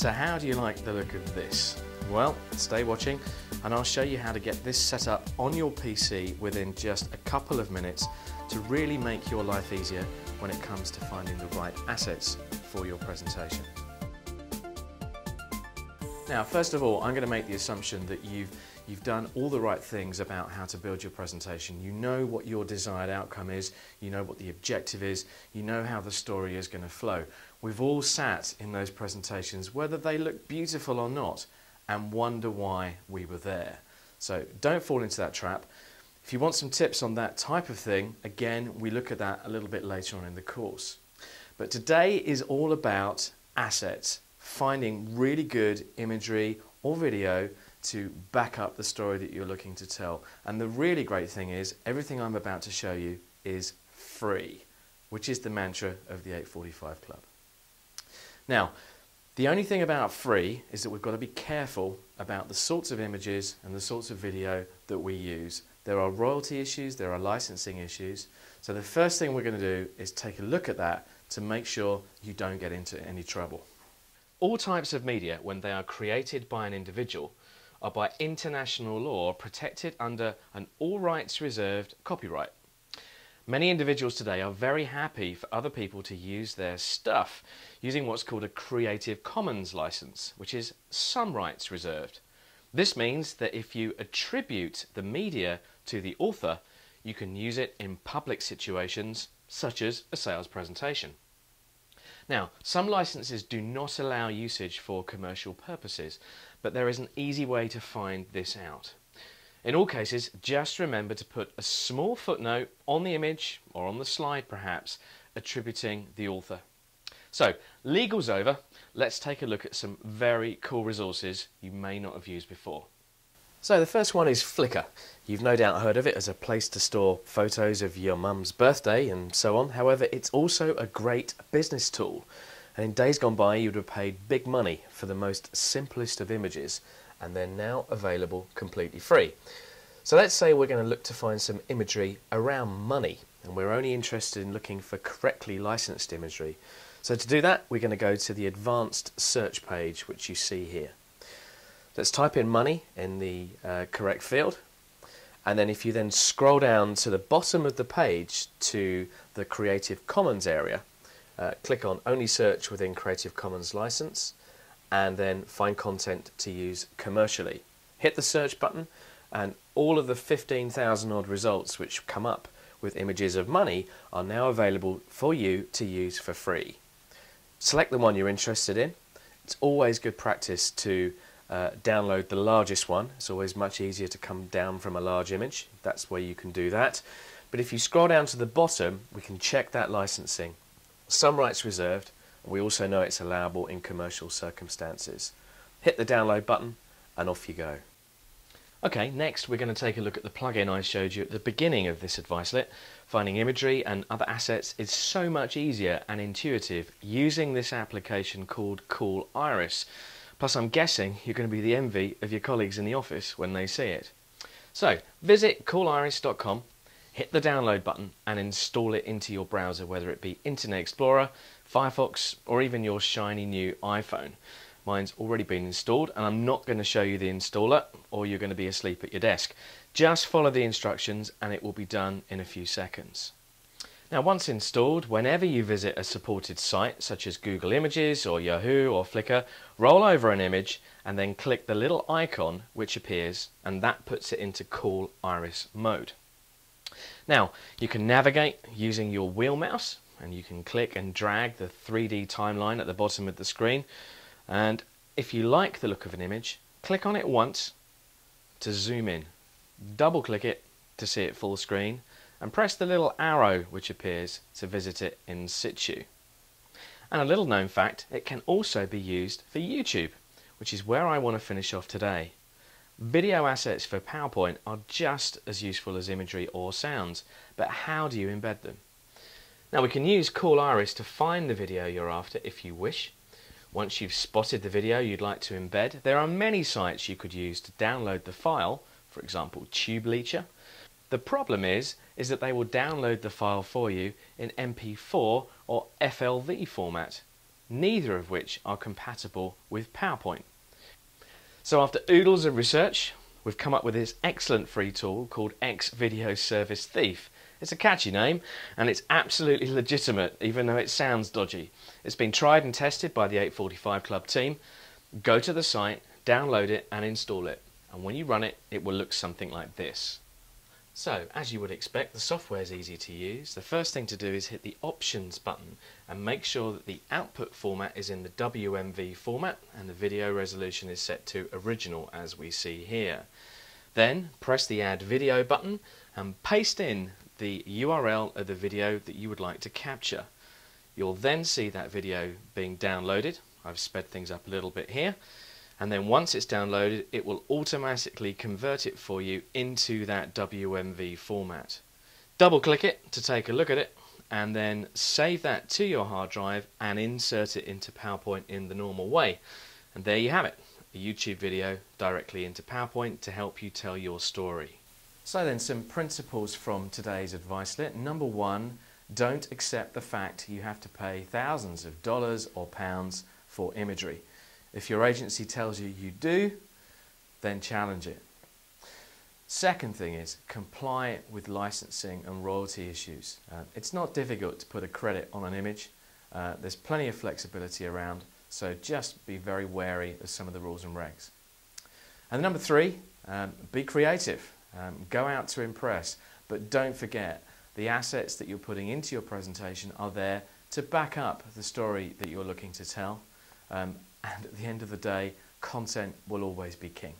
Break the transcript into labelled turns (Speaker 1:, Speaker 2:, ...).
Speaker 1: So how do you like the look of this? Well, stay watching and I'll show you how to get this set up on your PC within just a couple of minutes to really make your life easier when it comes to finding the right assets for your presentation. Now, first of all, I'm going to make the assumption that you've done all the right things about how to build your presentation. You know what your desired outcome is, you know what the objective is, you know how the story is going to flow. We've all sat in those presentations, whether they look beautiful or not, and wonder why we were there. So don't fall into that trap. If you want some tips on that type of thing, again, we look at that a little bit later on in the course. But today is all about assets, finding really good imagery or video to back up the story that you're looking to tell. And the really great thing is, everything I'm about to show you is free, which is the mantra of the 845 Club. Now, the only thing about free is that we've got to be careful about the sorts of images and the sorts of video that we use. There are royalty issues, there are licensing issues. So the first thing we're going to do is take a look at that to make sure you don't get into any trouble. All types of media, when they are created by an individual, are by international law protected under an all rights reserved copyright. Many individuals today are very happy for other people to use their stuff using what's called a Creative Commons license, which is some rights reserved. This means that if you attribute the media to the author, you can use it in public situations such as a sales presentation. Now, some licenses do not allow usage for commercial purposes, but there is an easy way to find this out. In all cases, just remember to put a small footnote on the image, or on the slide perhaps, attributing the author. So, legal's over, let's take a look at some very cool resources you may not have used before. So the first one is Flickr. You've no doubt heard of it as a place to store photos of your mum's birthday and so on. However, it's also a great business tool. And in days gone by, you would have paid big money for the most simplest of images, and they're now available completely free. So let's say we're going to look to find some imagery around money, and we're only interested in looking for correctly licensed imagery. So to do that, we're going to go to the advanced search page, which you see here. Let's type in money in the correct field, and then if you then scroll down to the bottom of the page to the Creative Commons area, click on Only Search within Creative Commons license, and then find content to use commercially. Hit the search button, and all of the 15,000 odd results which come up with images of money are now available for you to use for free. Select the one you're interested in. It's always good practice to download the largest one. It's always much easier to come down from a large image. That's where you can do that. But if you scroll down to the bottom, we can check that licensing. Some rights reserved. We also know it's allowable in commercial circumstances. Hit the download button and off you go. Okay, next we're going to take a look at the plugin I showed you at the beginning of this advicelet. Finding imagery and other assets is so much easier and intuitive using this application called Cool Iris. Plus I'm guessing you're going to be the envy of your colleagues in the office when they see it. So visit cooliris.com, hit the download button and install it into your browser, whether it be Internet Explorer, Firefox or even your shiny new iPhone. Mine's already been installed and I'm not going to show you the installer or you're going to be asleep at your desk. Just follow the instructions and it will be done in a few seconds. Now once installed, whenever you visit a supported site such as Google Images or Yahoo or Flickr, roll over an image and then click the little icon which appears, and that puts it into Cool Iris mode. Now you can navigate using your wheel mouse, and you can click and drag the 3D timeline at the bottom of the screen, and if you like the look of an image, click on it once to zoom in, double click it to see it full screen, and press the little arrow which appears to visit it in situ. And a little known fact, it can also be used for YouTube, which is where I want to finish off today. Video assets for PowerPoint are just as useful as imagery or sounds, but how do you embed them? Now we can use Cool Iris to find the video you're after if you wish. Once you've spotted the video you'd like to embed, there are many sites you could use to download the file, for example TubeLeacher. The problem is that they will download the file for you in MP4 or FLV format. neither of which are compatible with PowerPoint. So after oodles of research, we've come up with this excellent free tool called X Video Service Thief. It's a catchy name and it's absolutely legitimate, even though it sounds dodgy. It's been tried and tested by the 845 Club team. Go to the site, download it and install it. And when you run it, it will look something like this. So, as you would expect, the software is easy to use. The first thing to do is hit the Options button and make sure that the output format is in the WMV format and the video resolution is set to original as we see here. Then press the Add Video button and paste in the URL of the video that you would like to capture. You'll then see that video being downloaded. I've sped things up a little bit here. And then once it's downloaded, it will automatically convert it for you into that WMV format. Double click it to take a look at it and then save that to your hard drive and insert it into PowerPoint in the normal way. And there you have it, a YouTube video directly into PowerPoint to help you tell your story. So then, some principles from today's advice lit. Number one, don't accept the fact you have to pay thousands of dollars or pounds for imagery. If your agency tells you you do, then challenge it. Second thing is comply with licensing and royalty issues. It's not difficult to put a credit on an image. There's plenty of flexibility around, so just be very wary of some of the rules and regs. And number three, be creative. Go out to impress, but don't forget the assets that you're putting into your presentation are there to back up the story that you're looking to tell. And at the end of the day, content will always be king.